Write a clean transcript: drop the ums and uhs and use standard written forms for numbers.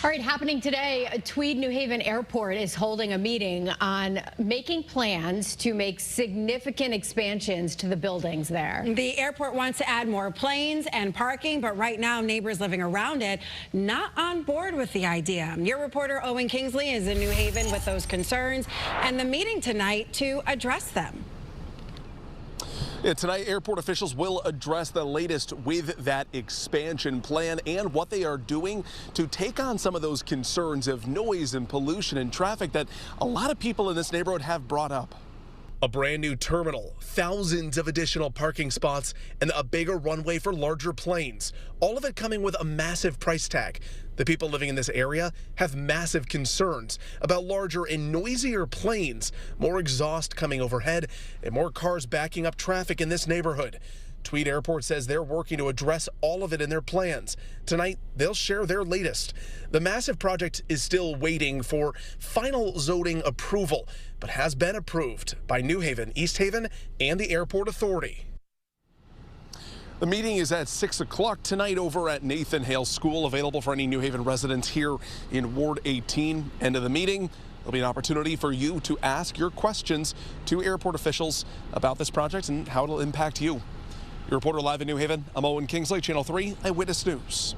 All right, happening today, Tweed New Haven Airport is holding a meeting on making plans to make significant expansions to the buildings there. The airport wants to add more planes and parking, but right now neighbors living around it not on board with the idea. Your reporter Owen Kingsley is in New Haven with those concerns and the meeting tonight to address them. Yeah, tonight, airport officials will address the latest with that expansion plan and what they are doing to take on some of those concerns of noise and pollution and traffic that a lot of people in this neighborhood have brought up. A brand new terminal, thousands of additional parking spots, and a bigger runway for larger planes. All of it coming with a massive price tag. The people living in this area have massive concerns about larger and noisier planes, more exhaust coming overhead, and more cars backing up traffic in this neighborhood. Tweed Airport says they're working to address all of it in their plans. Tonight, they'll share their latest. The massive project is still waiting for final zoning approval, but has been approved by New Haven, East Haven, and the Airport Authority. The meeting is at 6 o'clock tonight over at Nathan Hale School, available for any New Haven residents here in Ward 18. End of the meeting, there'll be an opportunity for you to ask your questions to airport officials about this project and how it'll impact you. Your reporter live in New Haven, I'm Owen Kingsley, Channel 3 Eyewitness News.